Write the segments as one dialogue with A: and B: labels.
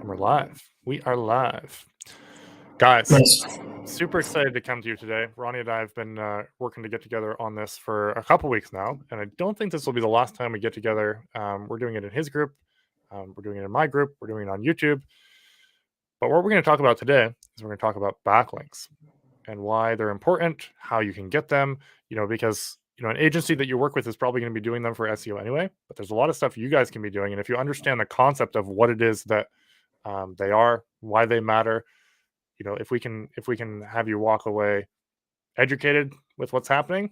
A: We're live. We are live. Guys,
B: Nice.
A: super excited to come to you today. Ronnie and I have been working to get together on this for a couple weeks now, and I don't think this will be the last time we get together. We're doing it in his group. We're doing it in my group. We're doing it on YouTube. But what we're going to talk about today is we're going to talk about backlinks and why they're important, how you can get them, because an agency that you work with is probably going to be doing them for SEO anyway, but there's a lot of stuff you guys can be doing. And if you understand the concept of what it is that they are, why they matter, if we can have you walk away educated with what's happening,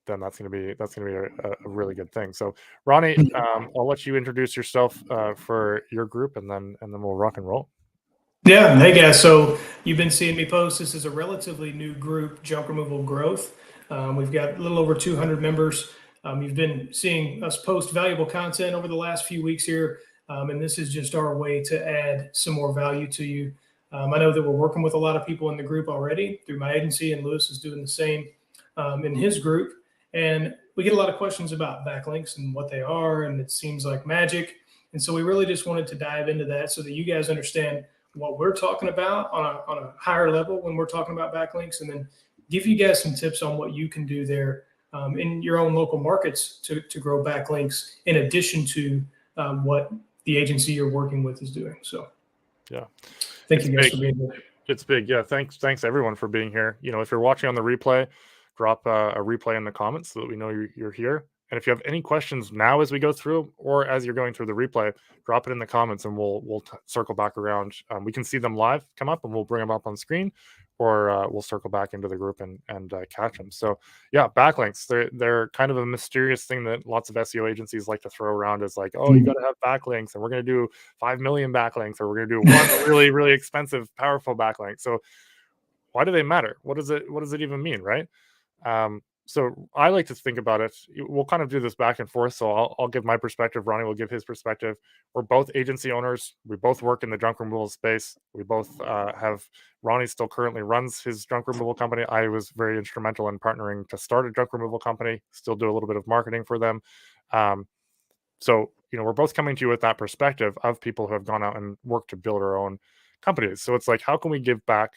A: then that's going to be a really good thing. So Ronnie, I'll let you introduce yourself for your group, and then we'll rock and roll.
B: Yeah. Hey guys. So you've been seeing me post. This is a relatively new group, Junk Removal Growth. We've got a little over 200 members. You've been seeing us post valuable content over the last few weeks here. And this is just our way to add some more value to you. I know that we're working with a lot of people in the group already through my agency, and Lewis is doing the same in his group. And we get a lot of questions about backlinks and what they are, and it seems like magic. And so we really just wanted to dive into that so that you guys understand what we're talking about on a higher level when we're talking about backlinks, and then give you guys some tips on what you can do there in your own local markets to grow backlinks in addition to what the agency you're working with is doing. So
A: yeah,
B: thank you guys for being here.
A: It's big. Yeah, thanks everyone for being here. If you're watching on the replay, drop a replay in the comments so that we know you're here. And if you have any questions now as we go through, or as you're going through the replay, drop it in the comments, and we'll circle back around. We can see them live come up, and we'll bring them up on screen, or we'll circle back into the group and catch them. So yeah, backlinks, they're kind of a mysterious thing that lots of SEO agencies like to throw around as like, oh, you got to have backlinks, and we're going to do 5 million backlinks, or we're going to do one really, really expensive, powerful backlink. So why do they matter? What does it even mean, right? So I like to think about it. We'll kind of do this back and forth. So I'll give my perspective. Ronnie will give his perspective. We're both agency owners. We both work in the junk removal space. We both have. Ronnie still currently runs his junk removal company. I was very instrumental in partnering to start a junk removal company. Still do a little bit of marketing for them. So we're both coming to you with that perspective of people who have gone out and worked to build our own companies. So it's like, how can we give back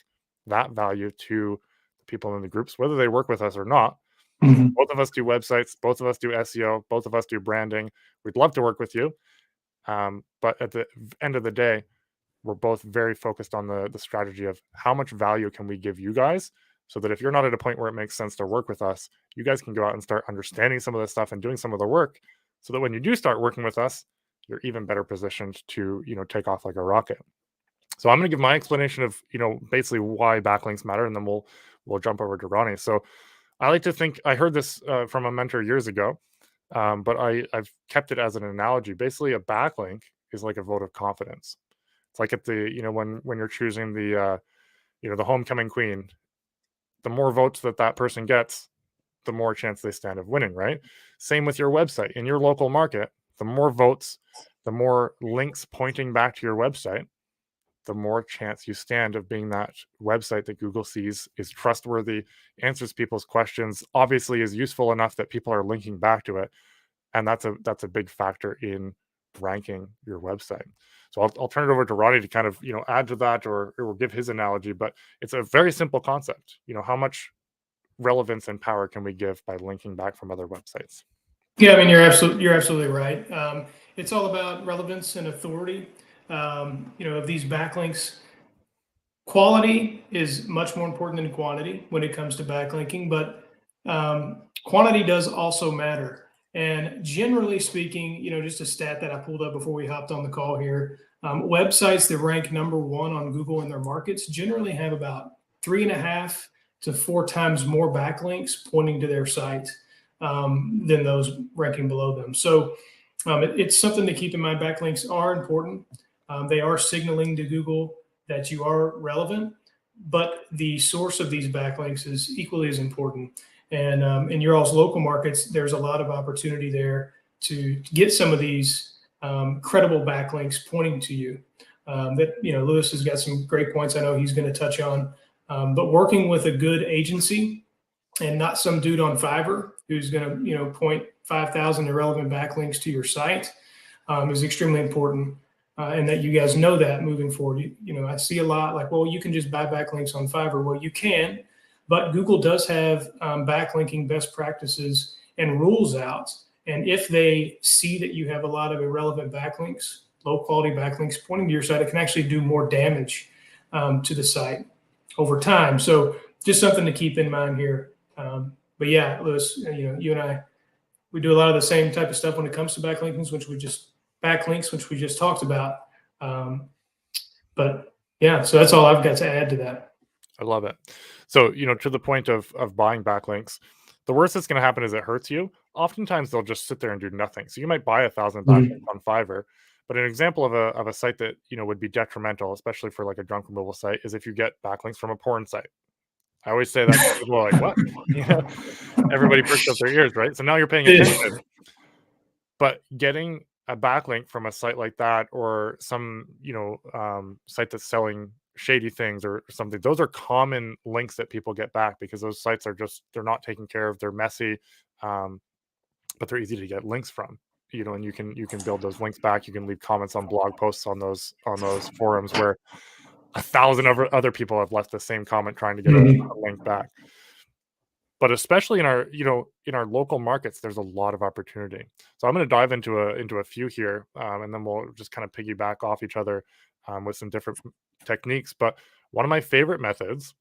A: that value to the people in the groups, whether they work with us or not? Mm-hmm. Both of us do websites. Both of us do SEO. Both of us do branding. We'd love to work with you. But at the end of the day, we're both very focused on the strategy of how much value can we give you guys, so that if you're not at a point where it makes sense to work with us, you guys can go out and start understanding some of this stuff and doing some of the work, so that when you do start working with us, you're even better positioned to, take off like a rocket. So I'm going to give my explanation of, basically why backlinks matter, and then we'll jump over to Ronnie. So I like to think, I heard this from a mentor years ago, but I've kept it as an analogy. Basically, a backlink is like a vote of confidence. It's like at the, when you're choosing the, the homecoming queen, the more votes that person gets, the more chance they stand of winning, right? Same with your website. In your local market, the more votes, the more links pointing back to your website, the more chance you stand of being that website that Google sees is trustworthy, answers people's questions, obviously is useful enough that people are linking back to it. And that's a big factor in ranking your website. So I'll turn it over to Ronnie to kind of, add to that or give his analogy, but it's a very simple concept. How much relevance and power can we give by linking back from other websites?
B: Yeah, I mean, you're absolutely right. It's all about relevance and authority. Of these backlinks, quality is much more important than quantity when it comes to backlinking, but quantity does also matter. And generally speaking, just a stat that I pulled up before we hopped on the call here, websites that rank #1 on Google in their markets generally have about 3.5 to 4 times more backlinks pointing to their site than those ranking below them. So it's something to keep in mind. Backlinks are important. They are signaling to Google that you are relevant, but the source of these backlinks is equally as important. And in your all's local markets, there's a lot of opportunity there to get some of these credible backlinks pointing to you. Lewis has got some great points I know he's going to touch on. But working with a good agency and not some dude on Fiverr who's going to point 5,000 irrelevant backlinks to your site is extremely important. and that you guys know that moving forward. I see a lot like, well, you can just buy backlinks on Fiverr. Well, you can, but Google does have backlinking best practices and rules out. And if they see that you have a lot of irrelevant backlinks, low quality backlinks pointing to your site, it can actually do more damage to the site over time. So just something to keep in mind here. But yeah, Lewis, you and I, we do a lot of the same type of stuff when it comes to backlinks, which we just talked about. But yeah, so that's all I've got to add to that.
A: I love it. So, to the point of buying backlinks, the worst that's going to happen is it hurts you. Oftentimes they'll just sit there and do nothing. So you might buy 1,000 backlinks on Fiverr, but an example of a site that would be detrimental, especially for like a junk removal site, is if you get backlinks from a porn site. I always say that to people like, what? Everybody perks up their ears, right? So now you're paying attention. But getting a backlink from a site like that, or some site that's selling shady things or something, those are common links that people get back, because those sites are they're not taken care of, they're messy, but they're easy to get links from, and you can build those links back. You can leave comments on blog posts on those forums where 1,000 other people have left the same comment trying to get a link back. But especially in our local markets, there's a lot of opportunity. So I'm going to dive into a few here, and then we'll just kind of piggyback off each other with some different techniques. But one of my favorite methods,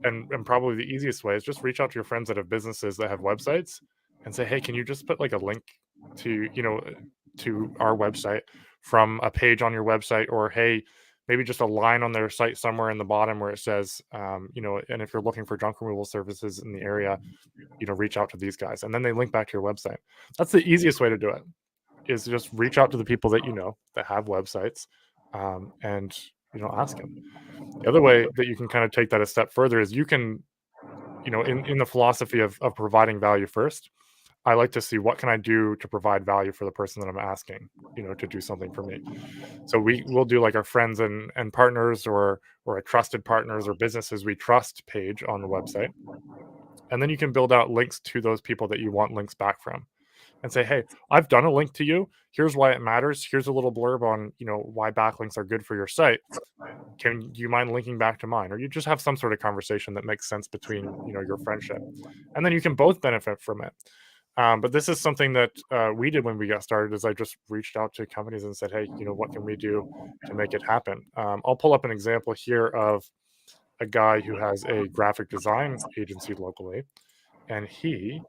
A: and probably the easiest way, is just reach out to your friends that have businesses that have websites and say, hey, can you just put like a link to our website from a page on your website, or hey, maybe just a line on their site somewhere in the bottom where it says, and if you're looking for junk removal services in the area, reach out to these guys, and then they link back to your website. That's the easiest way to do it, is just reach out to the people that that have websites, and ask them. The other way that you can kind of take that a step further is you can, in the philosophy of providing value first, I like to see what can I do to provide value for the person that I'm asking, to do something for me. So we'll do like our friends and partners, or a trusted partners or businesses we trust page on the website. And then you can build out links to those people that you want links back from, and say, hey, I've done a link to you. Here's why it matters. Here's a little blurb on, why backlinks are good for your site. Do you mind linking back to mine? Or you just have some sort of conversation that makes sense between, your friendship. And then you can both benefit from it. But this is something that we did when we got started, is I just reached out to companies and said, hey, what can we do to make it happen? I'll pull up an example here of a guy who has a graphic design agency locally, and he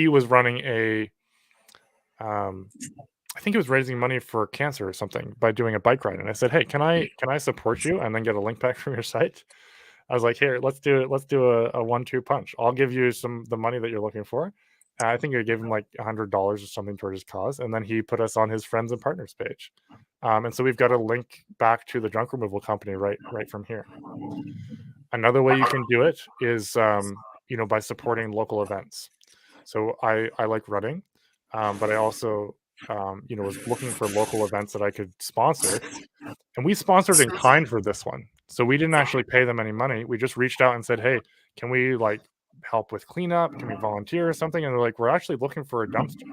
A: was running I think he was raising money for cancer or something by doing a bike ride. And I said, hey, can I support you and then get a link back from your site? I was like, here, let's do a 1-2 punch. I'll give you the money that you're looking for. And I think I gave him like $100 or something towards his cause. And then he put us on his friends and partners page. And so we've got a link back to the junk removal company right from here. Another way you can do it is, by supporting local events. So I like running, but I also, was looking for local events that I could sponsor. And we sponsored in kind for this one. So we didn't actually pay them any money. We just reached out and said, hey, can we like help with cleanup? Can we volunteer or something? And they're like, we're actually looking for a dumpster.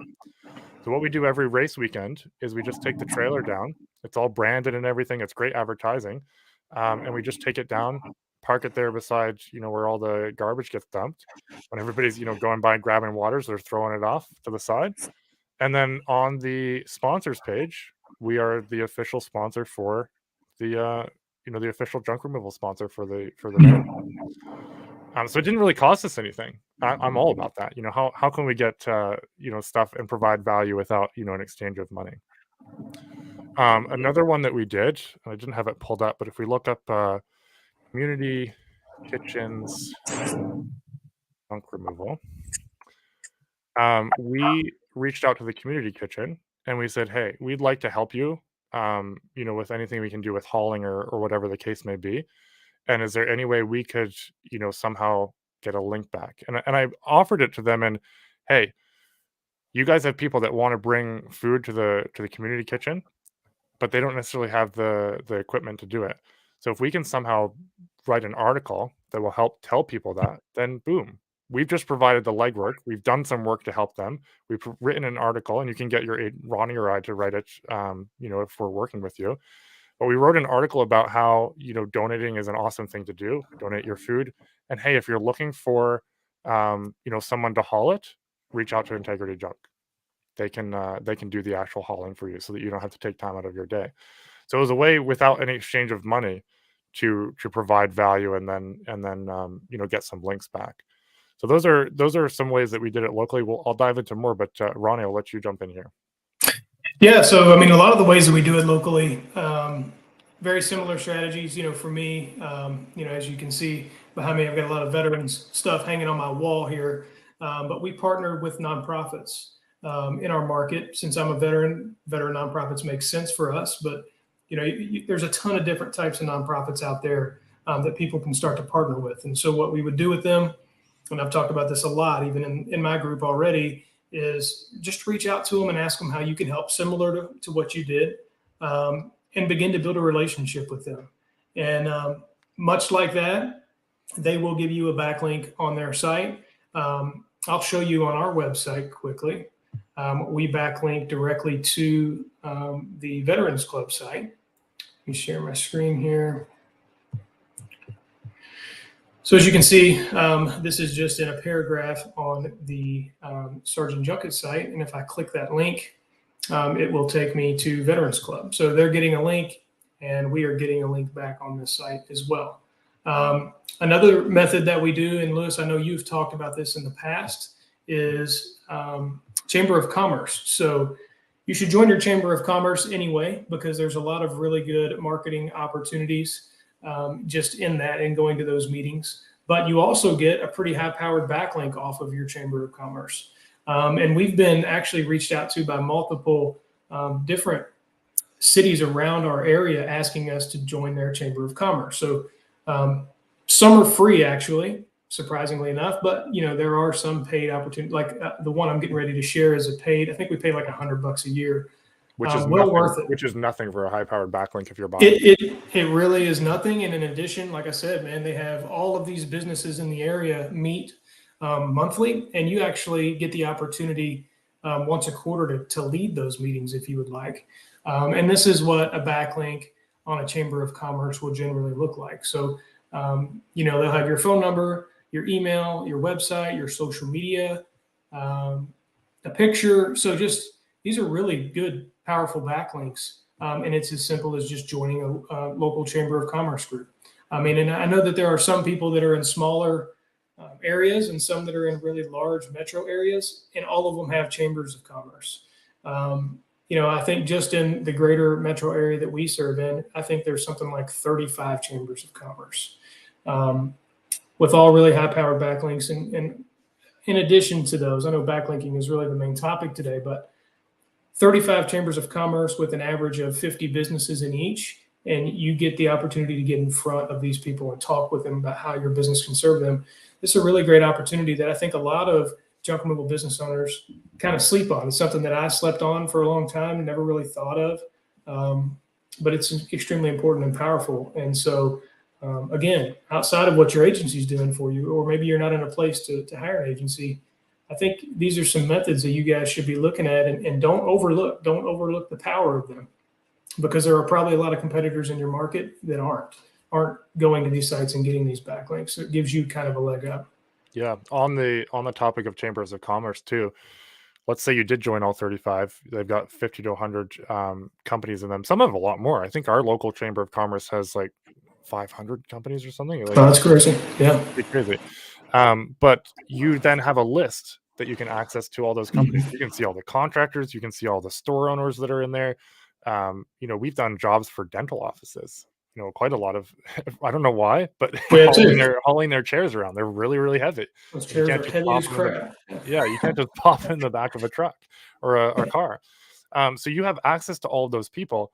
A: So what we do every race weekend is we just take the trailer down. It's all branded and everything. It's great advertising. And we just take it down, park it there beside, where all the garbage gets dumped. When everybody's, going by grabbing waters, they're throwing it off to the side. And then on the sponsors page, we are the official sponsor for the the official junk removal sponsor for the marathon. So it didn't really cost us anything. I'm all about that. How can we get stuff and provide value without an exchange of money? Another one that we did, and I didn't have it pulled up, but if we look up community kitchens junk removal, we reached out to the community kitchen and we said, hey, we'd like to help you, with anything we can do with hauling or whatever the case may be. And is there any way we could, somehow get a link back? And I offered it to them, and hey, you guys have people that want to bring food to the community kitchen, but they don't necessarily have the equipment to do it. So if we can somehow write an article that will help tell people that, then boom, We've just provided the legwork. We've done some work to help them. We've written an article, and you can get your Ronnie or I to write it, if we're working with you. But we wrote an article about how, donating is an awesome thing to do. Donate your food. And hey, if you're looking for, someone to haul it, reach out to Integrity Junk. They can do the actual hauling for you so that you don't have to take time out of your day. So it was a way without any exchange of money to provide value and then get some links back. So those are some ways that we did it locally. I'll dive into more, but Ronnie, I'll let you jump in here.
B: Yeah, so I mean, a lot of the ways that we do it locally, very similar strategies. For me, as you can see behind me, I've got a lot of veterans stuff hanging on my wall here. But we partner with nonprofits in our market. Since I'm a veteran nonprofits make sense for us. But there's a ton of different types of nonprofits out there that people can start to partner with. And so what we would do with them, and I've talked about this a lot, even in my group already, is just reach out to them and ask them how you can help similar to what you did, and begin to build a relationship with them. And much like that, they will give you a backlink on their site. I'll show you on our website quickly. We backlink directly to the Veterans Club site. Let me share my screen here. So as you can see, this is just in a paragraph on the Sergeant Junkett site. And if I click that link, it will take me to Veterans Club. So they're getting a link, and we are getting a link back on this site as well. Another method that we do, and Lewis, I know you've talked about this in the past, is Chamber of Commerce. So you should join your Chamber of Commerce anyway, because there's a lot of really good marketing opportunities just in that and going to those meetings. But you also get a pretty high-powered backlink off of your Chamber of Commerce. And we've been actually reached out to by multiple different cities around our area asking us to join their Chamber of Commerce. So some are free, actually, surprisingly enough, but there are some paid opportunities. Like the one I'm getting ready to share is a paid. I think we pay like $100 a year,
A: which is
B: well worth it.
A: Which is nothing for a high-powered backlink if you're buying.
B: It really is nothing. And in addition, like I said, man, they have all of these businesses in the area meet monthly, and you actually get the opportunity once a quarter to lead those meetings if you would like. And this is what a backlink on a Chamber of Commerce will generally look like. So they'll have your phone number, your email, your website, your social media, a picture. So just these are really good, powerful backlinks. And it's as simple as just joining a local Chamber of Commerce group. I mean, and I know that there are some people that are in smaller areas and some that are in really large metro areas, and all of them have chambers of commerce. I think just in the greater metro area that we serve in, I think there's something like 35 chambers of commerce with all really high-powered backlinks. And in addition to those, I know backlinking is really the main topic today, but 35 chambers of commerce with an average of 50 businesses in each, and you get the opportunity to get in front of these people and talk with them about how your business can serve them. This is a really great opportunity that I think a lot of junk removal business owners kind of sleep on. It's something that I slept on for a long time and never really thought of, but it's extremely important and powerful. And so, again, outside of what your agency is doing for you, or maybe you're not in a place to hire an agency, I think these are some methods that you guys should be looking at, and don't overlook the power of them, because there are probably a lot of competitors in your market that aren't going to these sites and getting these backlinks. So it gives you kind of a leg up.
A: Yeah. On the topic of chambers of commerce too, let's say you did join all 35. They've got 50 to 100 companies in them. Some have a lot more. I think our local chamber of commerce has like 500 companies or something. Like,
B: that's crazy. Yeah.
A: It's crazy. But you then have a list that you can access to all those companies. You can see all the contractors. You can see all the store owners that are in there. We've done jobs for dental offices. Quite a lot of, I don't know why, but hauling their chairs around. They're really, really heavy.
B: Those chairs are heavy as crap.
A: Yeah, you can't just pop in the back of a truck or a car. So you have access to all of those people.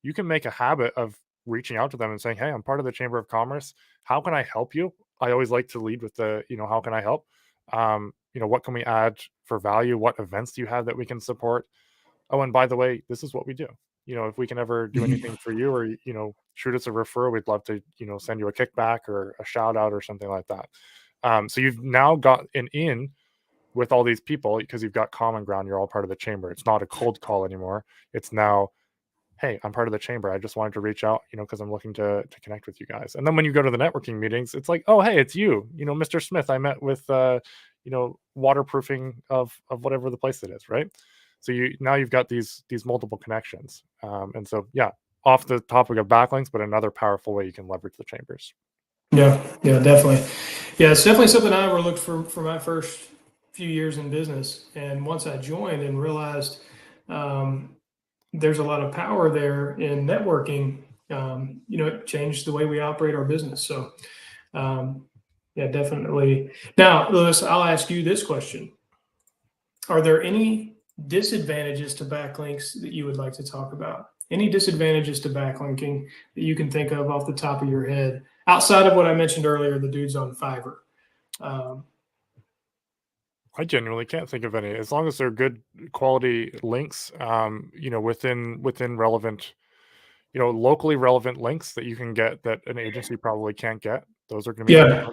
A: You can make a habit of reaching out to them and saying, hey, I'm part of the Chamber of Commerce. How can I help you? I always like to lead with the, how can I help? What can we add for value? What events do you have that we can support? Oh, and by the way, this is what we do. If we can ever do anything for you, or, shoot us a referral, we'd love to, send you a kickback or a shout out or something like that. So you've now got an in with all these people because you've got common ground. You're all part of the chamber. It's not a cold call anymore. It's now, hey, I'm part of the chamber. I just wanted to reach out, because I'm looking to connect with you guys. And then when you go to the networking meetings, it's like, oh, hey, it's you, Mr. Smith. I met with, waterproofing of whatever the place it is, right? So you've got these multiple connections. And so, yeah, off the topic of backlinks, but another powerful way you can leverage the chambers.
B: Yeah, definitely. Yeah, it's definitely something I overlooked for my first few years in business. And once I joined and realized there's a lot of power there in networking, it changed the way we operate our business. So, yeah, definitely. Now, Lewis, I'll ask you this question. Are there any disadvantages to backlinks that you would like to talk about? Any disadvantages to backlinking that you can think of off the top of your head, outside of what I mentioned earlier, the dudes on Fiverr?
A: I genuinely can't think of any. As long as they're good quality links, within relevant, locally relevant links that you can get that an agency probably can't get. Those are going to be.
B: Yeah.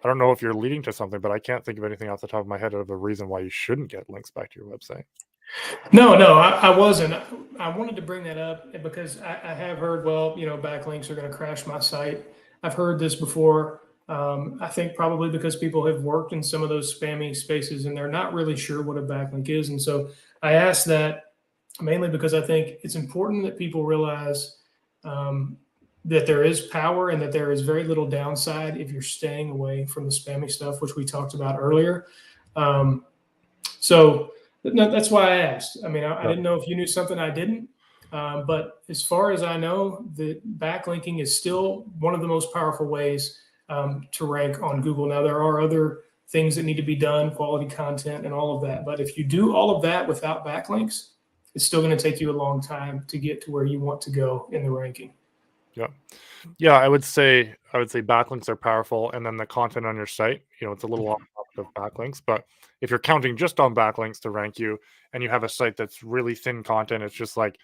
A: I don't know if you're leading to something, but I can't think of anything off the top of my head of a reason why you shouldn't get links back to your website.
B: No, I wasn't. I wanted to bring that up because I have heard, well, backlinks are going to crash my site. I've heard this before. I think probably because people have worked in some of those spammy spaces and they're not really sure what a backlink is. And so I asked that mainly because I think it's important that people realize that there is power and that there is very little downside if you're staying away from the spammy stuff, which we talked about earlier. So that's why I asked. I mean, I didn't know if you knew something I didn't. But as far as I know, the backlinking is still one of the most powerful ways to rank on Google. Now, there are other things that need to be done, quality content and all of that. But if you do all of that without backlinks, it's still going to take you a long time to get to where you want to go in the ranking.
A: Yeah, I would say backlinks are powerful, and then the content on your site, it's a little off topic of backlinks, but if you're counting just on backlinks to rank you, and you have a site that's really thin content, it's just like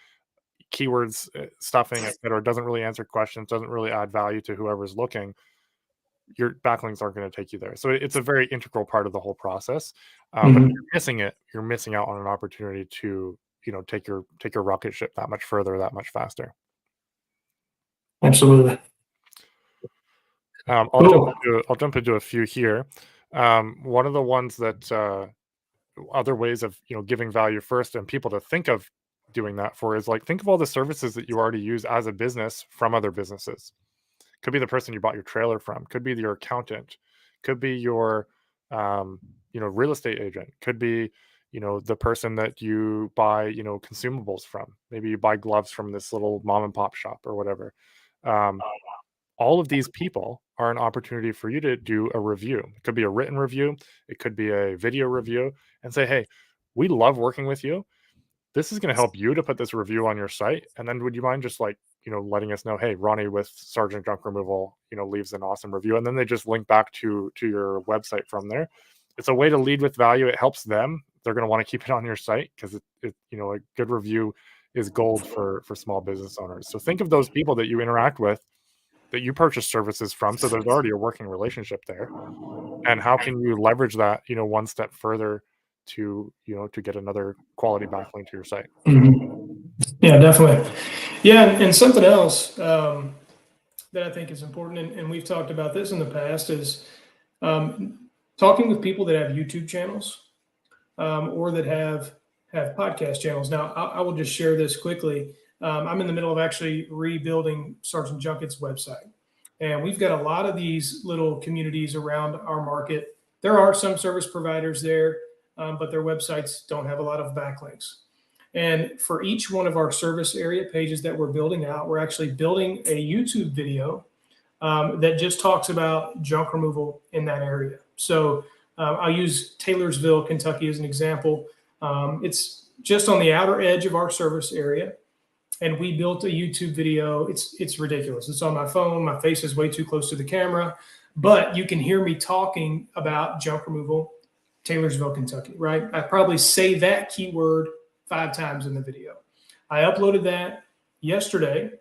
A: keywords, stuffing, etc., it doesn't really answer questions, doesn't really add value to whoever's looking, your backlinks aren't going to take you there. So it's a very integral part of the whole process. But if you're missing it, you're missing out on an opportunity to take your rocket ship that much further, that much faster.
B: Absolutely.
A: I'll jump into a few here. One of the ones that other ways of giving value first and people to think of doing that for is like, think of all the services that you already use as a business from other businesses. Could be the person you bought your trailer from, could be your accountant, could be your real estate agent, could be the person that you buy consumables from. Maybe you buy gloves from this little mom and pop shop or whatever. All of these people are an opportunity for you to do a review. It could be a written review, it could be a video review, and say, hey, we love working with you. This is going to help you to put this review on your site. And then would you mind just letting us know, hey, Ronnie with Sergeant Junk Removal, leaves an awesome review. And then they just link back to your website from there. It's a way to lead with value. It helps them. They're going to want to keep it on your site because a good review is gold for small business owners. So think of those people that you interact with, that you purchase services from. So there's already a working relationship there. And how can you leverage that, one step further to get another quality backlink to your site?
B: Yeah, definitely. Yeah, and something else that I think is important, and we've talked about this in the past, is talking with people that have YouTube channels or that have podcast channels. Now, I will just share this quickly. I'm in the middle of actually rebuilding Sergeant Junkett's website. And we've got a lot of these little communities around our market. There are some service providers there, but their websites don't have a lot of backlinks. And for each one of our service area pages that we're building out, we're actually building a YouTube video that just talks about junk removal in that area. So I'll use Taylorsville, Kentucky as an example. It's just on the outer edge of our service area. And we built a YouTube video. It's ridiculous. It's on my phone. My face is way too close to the camera, but you can hear me talking about junk removal, Taylorsville, Kentucky, right? I probably say that keyword 5 times in the video. I uploaded that yesterday,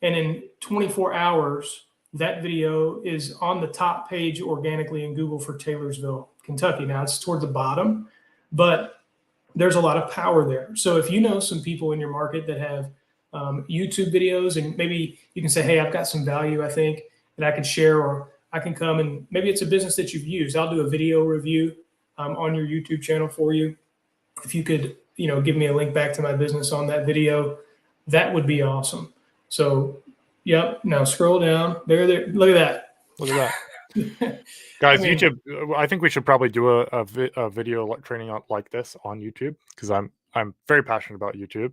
B: and in 24 hours, that video is on the top page organically in Google for Taylorsville, Kentucky. Now it's toward the bottom, but there's a lot of power there. So if you know some people in your market that have YouTube videos, and maybe you can say, hey, I've got some value, I think, that I could share, or I can come and maybe it's a business that you've used. I'll do a video review on your YouTube channel for you. If you could, give me a link back to my business on that video, that would be awesome. So, yep. Now scroll down. There. Look at that.
A: Look at that. Guys, YouTube, I think we should probably do a video training like this on YouTube, because I'm very passionate about YouTube.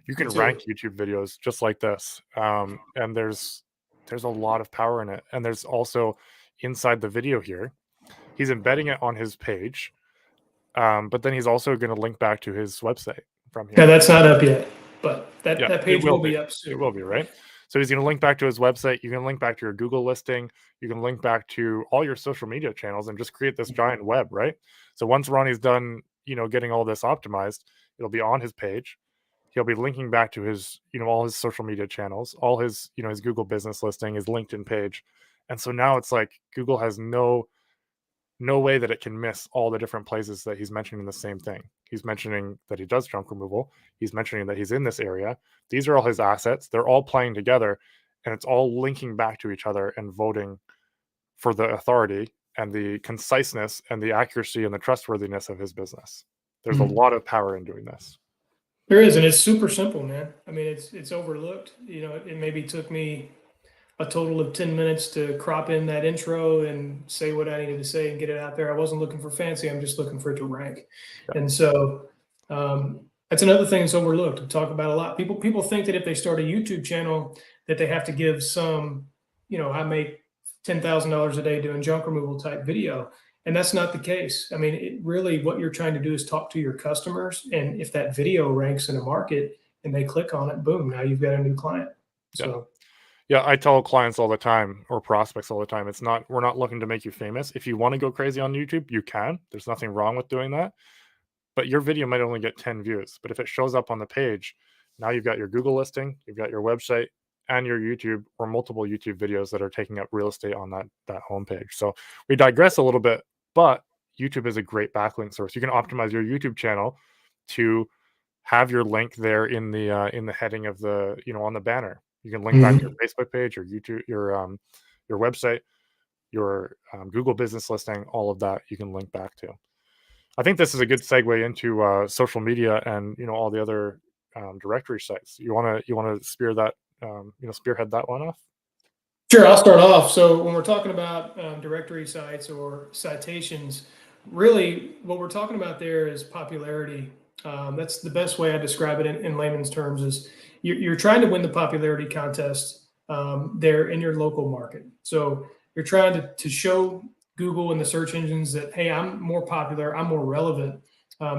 A: You can rank YouTube videos just like this, and there's a lot of power in it. And there's also inside the video here, he's embedding it on his page, but then he's also going to link back to his website from here.
B: Yeah, that's not up yet, but that page will be up soon.
A: It will be, right? So he's going to link back to his website. You can link back to your Google listing. You can link back to all your social media channels and just create this giant web, right? So once Ronnie's done, getting all this optimized, it'll be on his page. He'll be linking back to his, all his social media channels, all his, his Google business listing, his LinkedIn page. And so now it's like Google has no way that it can miss all the different places that he's mentioning the same thing. He's mentioning that he does junk removal. He's mentioning that he's in this area. These are all his assets. They're all playing together, and it's all linking back to each other and voting for the authority and the conciseness and the accuracy and the trustworthiness of his business. There's a lot of power in doing this.
B: There is, and it's super simple, man. I mean, it's overlooked. It maybe took me a total of 10 minutes to crop in that intro and say what I needed to say and get it out there. I wasn't looking for fancy. I'm just looking for it to rank. Yeah. And so that's another thing that's overlooked. We talk about a lot. People think that if they start a YouTube channel that they have to give some, I make $10,000 a day doing junk removal type video. And that's not the case. I mean, really what you're trying to do is talk to your customers. And if that video ranks in a market and they click on it, boom, now you've got a new client. So.
A: Yeah, I tell clients all the time, or prospects all the time, we're not looking to make you famous. If you want to go crazy on YouTube, you can. There's nothing wrong with doing that. But your video might only get 10 views. But if it shows up on the page, now you've got your Google listing, you've got your website, and your YouTube or multiple YouTube videos that are taking up real estate on that homepage. So we digress a little bit, but YouTube is a great backlink source. You can optimize your YouTube channel to have your link there in the heading of the, on the banner. You can link back to your Facebook page, your YouTube, your website, your Google business listing, all of that you can link back to. I think this is a good segue into social media and all the other directory sites. You want to spearhead that one off?
B: Sure, I'll start off. So when we're talking about directory sites or citations, really what we're talking about there is popularity. That's the best way I describe it in layman's terms is you're trying to win the popularity contest there in your local market. So you're trying to show Google and the search engines that, hey, I'm more popular, I'm more relevant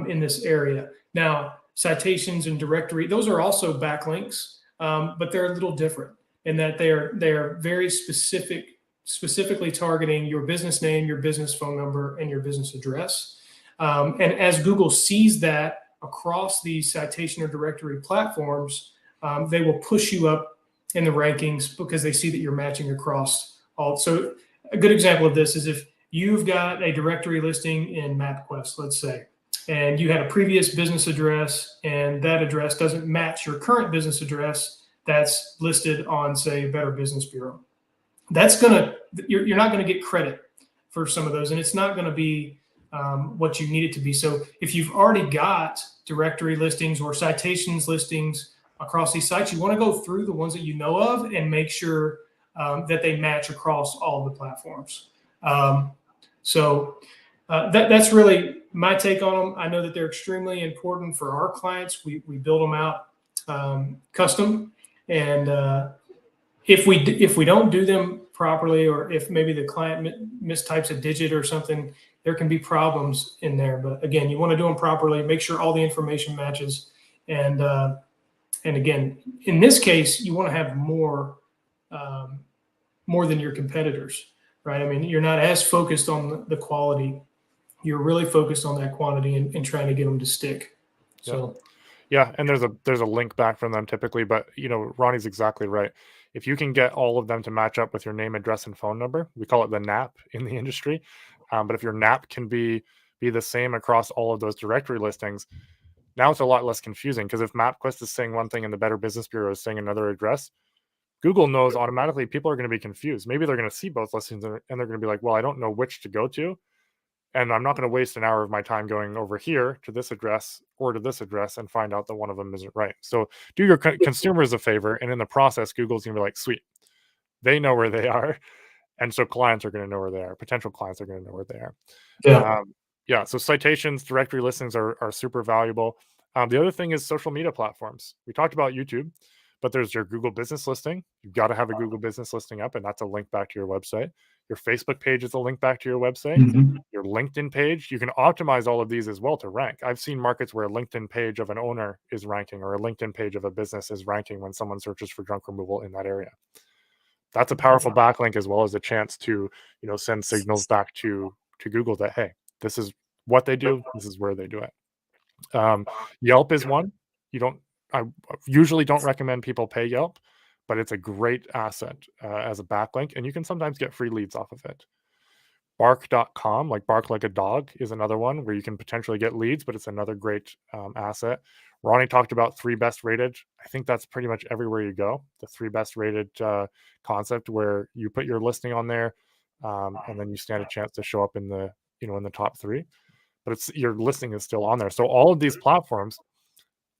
B: in this area. Now, citations and directory, those are also backlinks, but they're a little different in that they're very specifically targeting your business name, your business phone number, and your business address. And as Google sees that across these citation or directory platforms, they will push you up in the rankings because they see that you're matching across all. So a good example of this is if you've got a directory listing in MapQuest, let's say, and you had a previous business address and that address doesn't match your current business address that's listed on, say, Better Business Bureau. You're not going to get credit for some of those, and it's not going to be what you need it to be. So if you've already got directory listings or citations listings across these sites, you want to go through the ones that you know of and make sure that they match across all the platforms. That's really my take on them. I know that they're extremely important for our clients. We build them out custom, and if we don't do them properly, or if maybe the client mistypes a digit or something, there can be problems in there. But again, you want to do them properly, make sure all the information matches, and again, in this case, you want to have more than your competitors, right? I mean, you're not as focused on the quality. You're really focused on that quantity and trying to get them to stick. So,
A: Yeah, and there's a link back from them typically, but Ronnie's exactly right. If you can get all of them to match up with your name, address, and phone number, we call it the NAP in the industry. But if your NAP can be the same across all of those directory listings, now it's a lot less confusing because if MapQuest is saying one thing and the Better Business Bureau is saying another address, Google knows automatically people are going to be confused. Maybe they're going to see both listings and they're going to be like, well, I don't know which to go to. And I'm not going to waste an hour of my time going over here to this address or to this address and find out that one of them isn't right. So do your consumers a favor. And in the process, Google's going to be like, sweet, they know where they are. And so clients are going to know where they are. Potential clients are going to know where they are.
B: Yeah.
A: Yeah. So citations, directory listings are super valuable. The other thing is social media platforms. We talked about YouTube, but there's your Google business listing. You've got to have a Google business listing up, and that's a link back to your website. Your Facebook page is a link back to your website.
B: Mhm.
A: Your LinkedIn page, you can optimize all of these as well to rank. I've seen markets where a LinkedIn page of an owner is ranking or a LinkedIn page of a business is ranking when someone searches for junk removal in that area. That's a powerful backlink as well as a chance to, send signals back to Google that, hey, this is what they do, this is where they do it. Yelp is one. I usually don't recommend people pay Yelp, but it's a great asset as a backlink, and you can sometimes get free leads off of it. Bark.com, like bark like a dog, is another one where you can potentially get leads, but it's another great asset. Ronnie talked about 3 best rated. I think that's pretty much everywhere you go. The 3 best rated concept where you put your listing on there, and then you stand a chance to show up in the in the top 3. But it's your listing is still on there. So all of these platforms,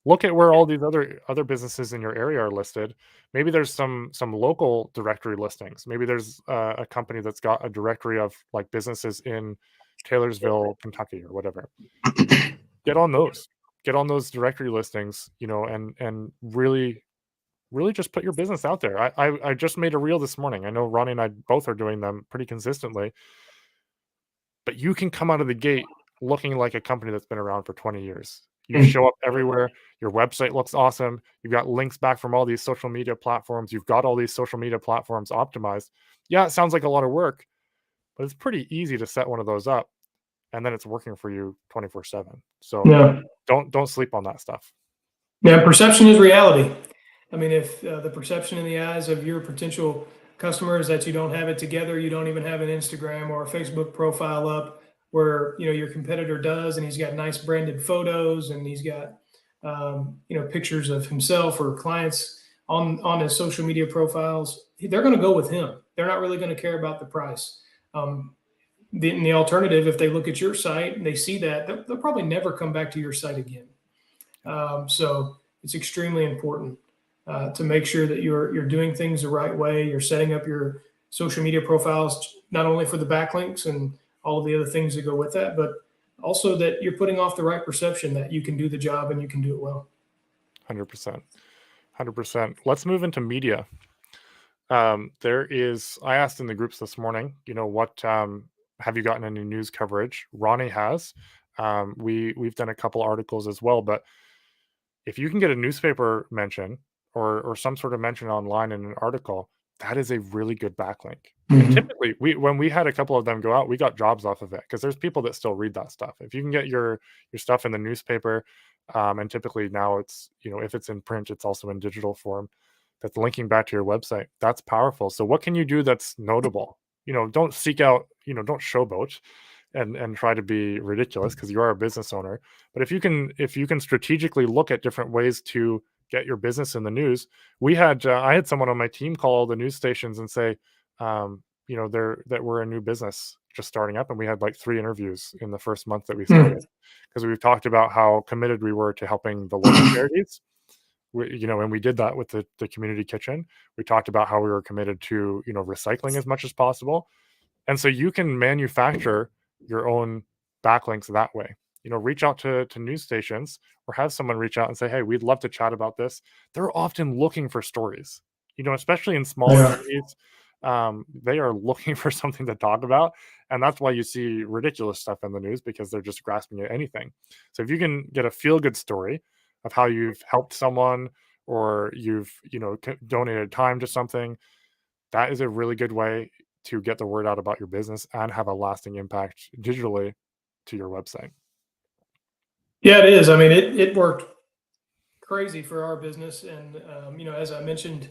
A: look at where all these other businesses in your area are listed. Maybe there's some local directory listings. Maybe there's a company that's got a directory of like businesses in Taylorsville, Kentucky, or whatever. Get on those directory listings, and really just put your business out there. I just made a reel this morning. I know Ronnie and I both are doing them pretty consistently, but you can come out of the gate looking like a company that's been around for 20 years. You show up everywhere. Your website looks awesome. You've got links back from all these social media platforms. You've got all these social media platforms optimized. Yeah, it sounds like a lot of work, but it's pretty easy to set one of those up, and then it's working for you 24/7. So
B: Yeah.
A: don't sleep on that stuff.
B: Yeah. Perception is reality. I mean, if the perception in the eyes of your potential customers that you don't have it together, you don't even have an Instagram or a Facebook profile up where your competitor does, and he's got nice branded photos and he's got pictures of himself or clients on his social media profiles, they're going to go with him. They're not really going to care about the price. The alternative, if they look at your site and they see that, they'll probably never come back to your site again. So it's extremely important to make sure that you're doing things the right way. You're setting up your social media profiles not only for the backlinks and all of the other things that go with that, but also that you're putting off the right perception that you can do the job and you can do it well.
A: 100%. 100%. Let's move into media. I asked in the groups this morning, what have you gotten any news coverage? Ronnie has. We've done a couple articles as well, but if you can get a newspaper mention or some sort of mention online in an article, that is a really good backlink. And typically, when we had a couple of them go out, we got jobs off of it because there's people that still read that stuff. If you can get your stuff in the newspaper, and typically now it's if it's in print, it's also in digital form. That's linking back to your website. That's powerful. So what can you do that's notable? Don't seek out, don't showboat and try to be ridiculous because you are a business owner. But if you can strategically look at different ways to get your business in the news, I had someone on my team call the news stations and say, that we're a new business just starting up, and we had like 3 interviews in the first month that we started because we've talked about how committed we were to helping the local charities. And we did that with the community kitchen. We talked about how we were committed to recycling as much as possible, and so you can manufacture your own backlinks that way. Reach out to news stations or have someone reach out and say, hey, we'd love to chat about this. They're often looking for stories, especially in smaller cities. They are looking for something to talk about, and that's why you see ridiculous stuff in the news, because they're just grasping at anything. So if you can get a feel good story of how you've helped someone or you've donated time to something, that is a really good way to get the word out about your business and have a lasting impact digitally to your website.
B: Yeah, it is. I mean, it worked crazy for our business. And, as I mentioned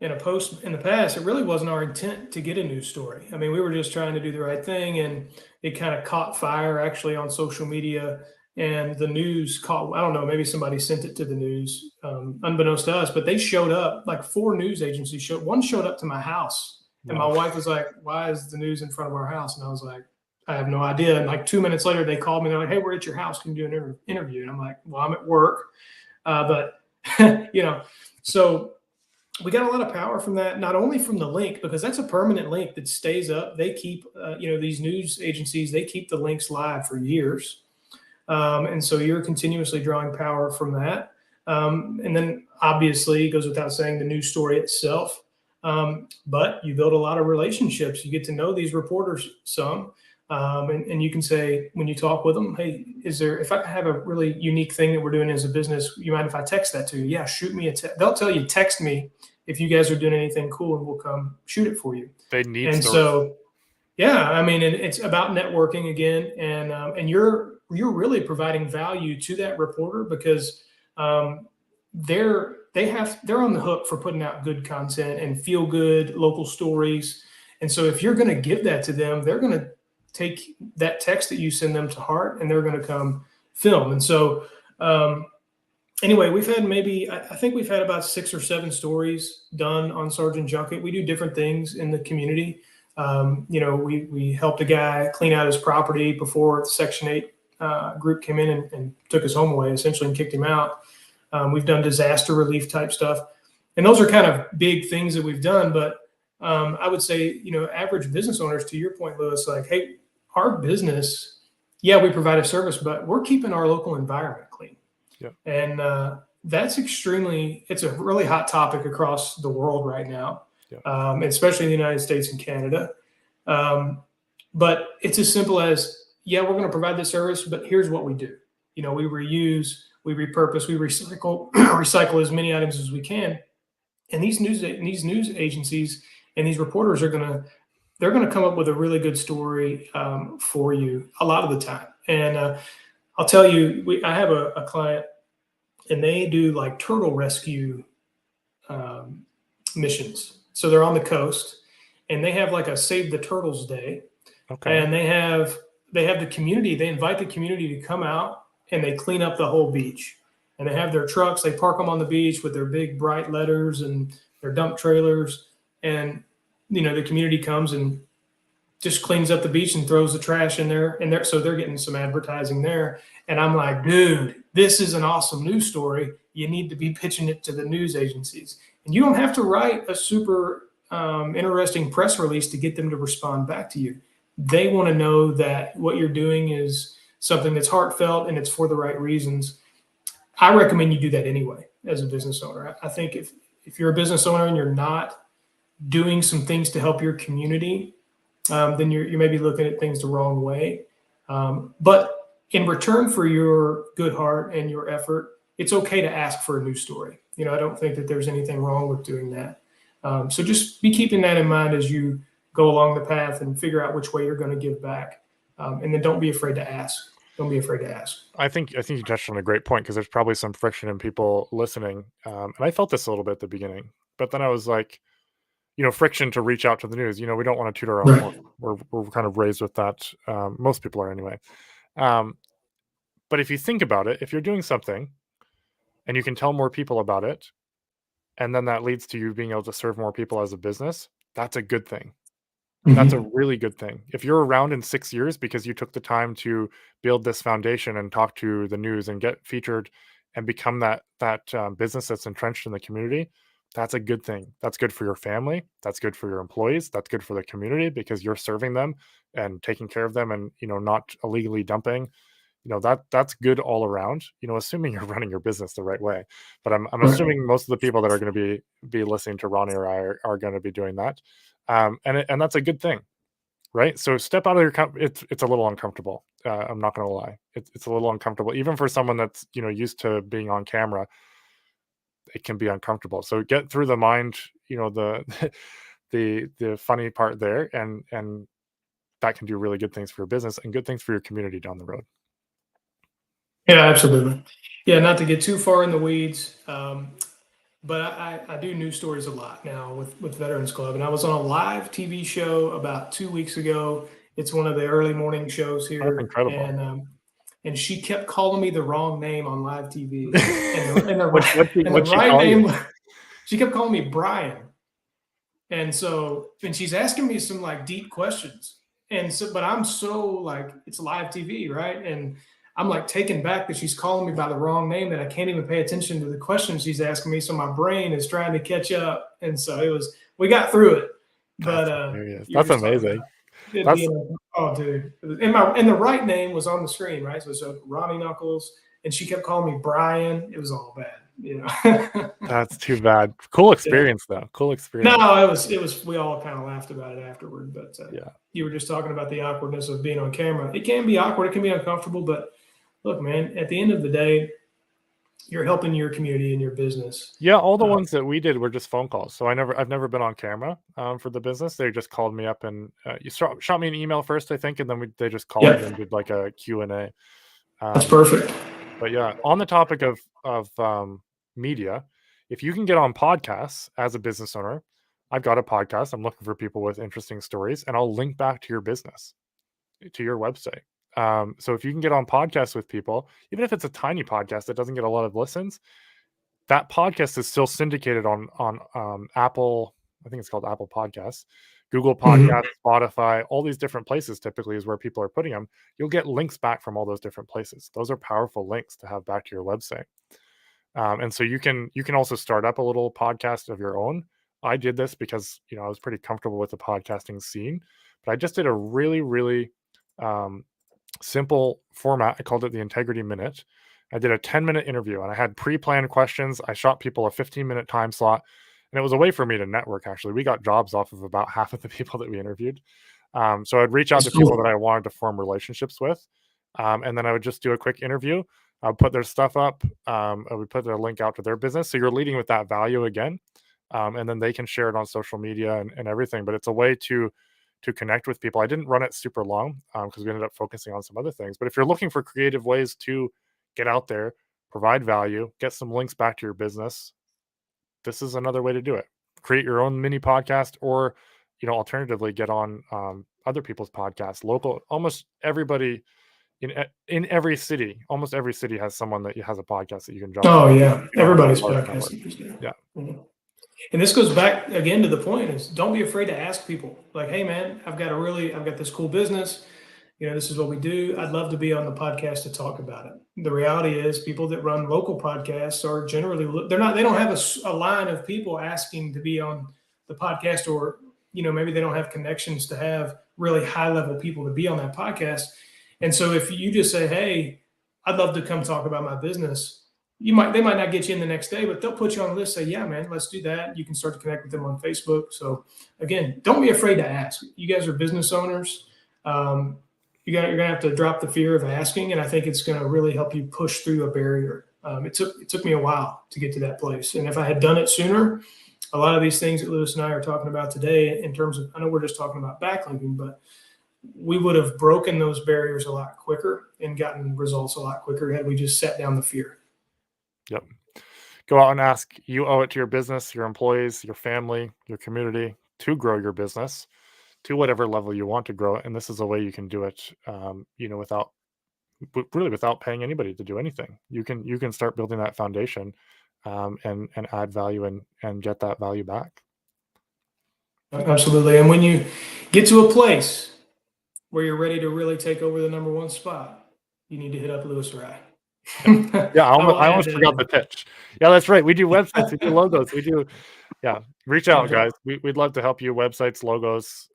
B: in a post in the past, it really wasn't our intent to get a news story. I mean, we were just trying to do the right thing, and it kind of caught fire actually on social media. And the news caught, I don't know, maybe somebody sent it to the news, unbeknownst to us, but they showed up, like 4 news agencies one showed up to my house. And my
A: Wow.
B: wife was like, "Why is the news in front of our house?" And I was like, "I have no idea." And like 2 minutes later, they called me. They're like, "Hey, we're at your house. Can you do an interview?" And I'm like, "Well, I'm at work." But, so we got a lot of power from that, not only from the link, because that's a permanent link that stays up. They keep, these news agencies, they keep the links live for years. And so you're continuously drawing power from that. And then obviously, it goes without saying, the news story itself. But you build a lot of relationships. You get to know these reporters some. And you can say, when you talk with them, "Hey, if I have a really unique thing that we're doing as a business, you mind if I text that to you?" "Yeah, shoot me a text." They'll tell you, "Text me if you guys are doing anything cool, and we'll come shoot it for you."
A: They need
B: And
A: stories.
B: so, yeah, I mean, and it's about networking again, and you're really providing value to that reporter, because um, they're on the hook for putting out good content and feel good local stories. And so if you're going to give that to them, they're going to take that text that you send them to heart, and they're going to come film. And so, anyway, we've had I think we've had about 6 or 7 stories done on Sergeant Junket. We do different things in the community. We helped a guy clean out his property before the Section 8 group came in and took his home away, essentially, and kicked him out. We've done disaster relief type stuff. And those are kind of big things that we've done. But I would say, average business owners, to your point, Lewis, like, hey, our business, yeah, we provide a service, but we're keeping our local environment clean.
A: Yeah.
B: And it's a really hot topic across the world right now,
A: Yeah.
B: especially in the United States and Canada. But it's as simple as, yeah, we're going to provide this service, but here's what we do. We reuse, we repurpose, we recycle as many items as we can. And these news agencies and these reporters they're going to come up with a really good story for you a lot of the time. And I'll tell you, I have a client, and they do like turtle rescue missions. So they're on the coast, and they have like a Save the Turtles Day.
A: Okay.
B: And they have the community. They invite the community to come out, and they clean up the whole beach. And they have their trucks. They park them on the beach with their big bright letters and their dump trailers. And the community comes and just cleans up the beach and throws the trash in there. And so they're getting some advertising there. And I'm like, dude, this is an awesome news story. You need to be pitching it to the news agencies. And you don't have to write a super interesting press release to get them to respond back to you. They want to know that what you're doing is something that's heartfelt and it's for the right reasons. I recommend you do that anyway as a business owner. I think if you're a business owner and you're not doing some things to help your community, then you may be looking at things the wrong way. But in return for your good heart and your effort, it's okay to ask for a news story. I don't think that there's anything wrong with doing that. So just be keeping that in mind as you go along the path and figure out which way you're going to give back. And then don't be afraid to ask. Don't be afraid to ask.
A: I think you touched on a great point, because there's probably some friction in people listening. And I felt this a little bit at the beginning, but then I was like, friction to reach out to the news. We don't want to toot our own horn. We're kind of raised with that. Most people are anyway. But if you think about it, if you're doing something and you can tell more people about it, and then that leads to you being able to serve more people as a business, that's a good thing. That's a really good thing. If you're around in 6 years because you took the time to build this foundation and talk to the news and get featured and become that business that's entrenched in the community, that's a good thing. That's good for your family. That's good for your employees. That's good for the community, because you're serving them and taking care of them, and not illegally dumping. That's good all around. Assuming you're running your business the right way. But I'm assuming most of the people that are going to be listening to Ronnie or I are going to be doing that. And that's a good thing, right? So step out of your it's a little uncomfortable. I'm not going to lie. It's a little uncomfortable, even for someone that's used to being on camera. It can be uncomfortable. So get through the mind, the the funny part there, and that can do really good things for your business and good things for your community down the road.
B: Yeah, absolutely. Yeah, not to get too far in the weeds, but I do news stories a lot now with Veterans Club, and I was on a live TV show about 2 weeks ago. It's one of the early morning shows
A: Oh, that's
B: here,
A: incredible.
B: and she kept calling me the wrong name on live TV, and the and the and the
A: What'd she
B: right
A: call you?
B: name, she kept calling me Brian, and she's asking me some like deep questions. And so, but I'm so like, it's live TV, right? And I'm like taken back that she's calling me by the wrong name that I can't even pay attention to the questions she's asking me. So my brain is trying to catch up. And so we got through it. But
A: That's hilarious.
B: you were
A: That's
B: just talking about
A: amazing.
B: it
A: That's
B: being, oh, dude. And the right name was on the screen, right? So Ronnie Knuckles. And she kept calling me Brian. It was all bad, you know?
A: that's too bad. Cool
B: Yeah.
A: experience though. Cool experience.
B: No, it was. We all kind of laughed about it afterward. But
A: Yeah.
B: you were just talking about the awkwardness of being on camera. It can be awkward. It can be uncomfortable. But look, man, at the end of the day, you're helping your community and your business.
A: Yeah, all the ones that we did were just phone calls. So I've never been on camera for the business. They just called me up and you shot me an email first, I think, and then they just called me
B: Yep,
A: and did like a Q&A.
B: that's
A: Um,
B: perfect.
A: but yeah, on the topic of media, if you can get on podcasts as a business owner, I've got a podcast. I'm looking for people with interesting stories, and I'll link back to your business, to your website. So if you can get on podcasts with people, even if it's a tiny podcast that doesn't get a lot of listens, that podcast is still syndicated on Apple. I think it's called Apple Podcasts, Google
B: Mhm.
A: Podcasts, Spotify, all these different places. Typically, is where people are putting them. You'll get links back from all those different places. Those are powerful links to have back to your website. And so you can also start up a little podcast of your own. I did this because I was pretty comfortable with the podcasting scene, but I just did a really um, simple format. I called it the Integrity Minute. I did a 10-minute interview and I had pre-planned questions. I shot people a 15-minute time slot, and it was a way for me to network. Actually, we got jobs off of about half of the people that we interviewed. So I'd reach out
B: That's
A: to people
B: cool.
A: that I wanted to form relationships with, and then I would just do a quick interview. I would put their stuff up. I would put their link out to their business. So you're leading with that value again, and then they can share it on social media and everything. But it's a way to connect with people. I didn't run it super long because we ended up focusing on some other things. But if you're looking for creative ways to get out there, provide value, get some links back to your business, this is another way to do it. Create your own mini podcast, or alternatively, get on other people's podcasts. Local, almost everybody in every city, almost every city has someone that has a podcast that you can jump
B: Oh
A: on.
B: yeah,
A: A
B: everybody's
A: large network.
B: podcasting these days.
A: Yeah.
B: Mhm. And this goes back again to the point is don't be afraid to ask people like, hey man, I've got this cool business. This is what we do. I'd love to be on the podcast to talk about it. The reality is people that run local podcasts are generally, they don't have a line of people asking to be on the podcast, or, maybe they don't have connections to have really high level people to be on that podcast. And so if you just say, hey, I'd love to come talk about my business, they might not get you in the next day, but they'll put you on the list, say, yeah, man, let's do that. You can start to connect with them on Facebook. So again, don't be afraid to ask. You guys are business owners. Um, you're gonna have to drop the fear of asking, and I think it's going to really help you push through a barrier. It took me a while to get to that place, and if I had done it sooner, a lot of these things that Lewis and I are talking about today, in terms of, I know we're just talking about backlinking, but we would have broken those barriers a lot quicker and gotten results a lot quicker had we just set down the fear.
A: Yep. Go out and ask. You owe it to your business, your employees, your family, your community to grow your business to whatever level you want to grow it. And this is a way you can do it, without really without paying anybody to do anything. You can start building that foundation, and add value and get that value back.
B: Absolutely. And when you get to a place where you're ready to really take over the number one spot, you need to hit up Lewis or I.
A: Yeah. Yeah,
B: I will
A: I
B: add
A: almost
B: that
A: forgot
B: in.
A: the pitch. Yeah, that's right. We do websites, we do logos, we do. Yeah, reach out,
B: Okay.
A: guys. We'd love to help you. Websites, logos,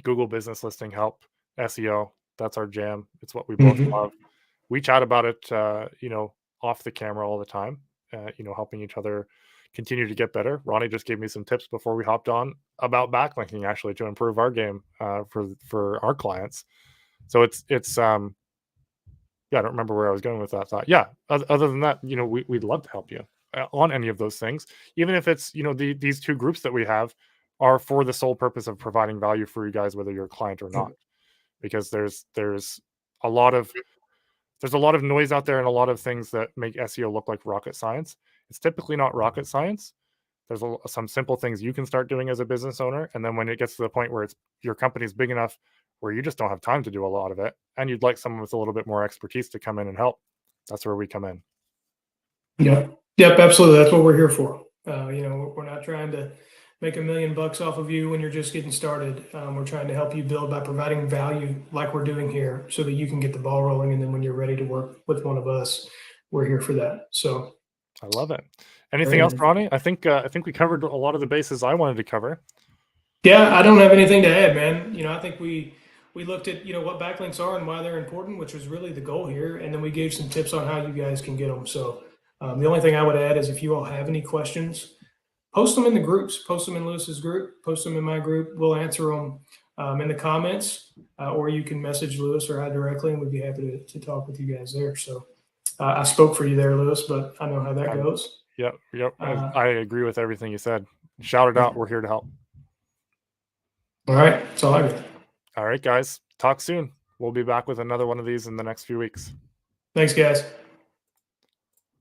A: Google business listing help, SEO. That's our jam. It's what we both
B: Mhm.
A: love. We chat about it, off the camera all the time. Helping each other continue to get better. Ronnie just gave me some tips before we hopped on about backlinking, actually, to improve our game for our clients. So it's yeah, I don't remember where I was going with that thought. Yeah, other than that, we'd love to help you on any of those things, even if it's these two groups that we have are for the sole purpose of providing value for you guys, whether you're a client or not, because there's a lot of there's a lot of noise out there and a lot of things that make SEO look like rocket science. It's typically not rocket science. There's some simple things you can start doing as a business owner, and then when it gets to the point where your company's big enough where you just don't have time to do a lot of it, and you'd like someone with a little bit more expertise to come in and help, that's where we come in.
B: Yep, absolutely. That's what we're here for. We're not trying to make $1 million off of you when you're just getting started. We're trying to help you build by providing value like we're doing here so that you can get the ball rolling. And then when you're ready to work with one of us, we're here for that. So
A: I love it. Anything else, Ronnie? I think we covered a lot of the bases I wanted to cover.
B: Yeah, I don't have anything to add, man. I think we looked at, what backlinks are and why they're important, which was really the goal here. And then we gave some tips on how you guys can get them. So the only thing I would add is if you all have any questions, post them in the groups, post them in Lewis's group, post them in my group. We'll answer them in the comments, or you can message Lewis or I directly, and we'd be happy to talk with you guys there. So I spoke for you there, Lewis, but I know how that goes.
A: Yep. I agree with everything you said. Shout it out. We're here to help.
B: All right. That's all I got.
A: All right, guys. Talk soon. We'll be back with another one of these in the next few weeks.
B: Thanks, guys.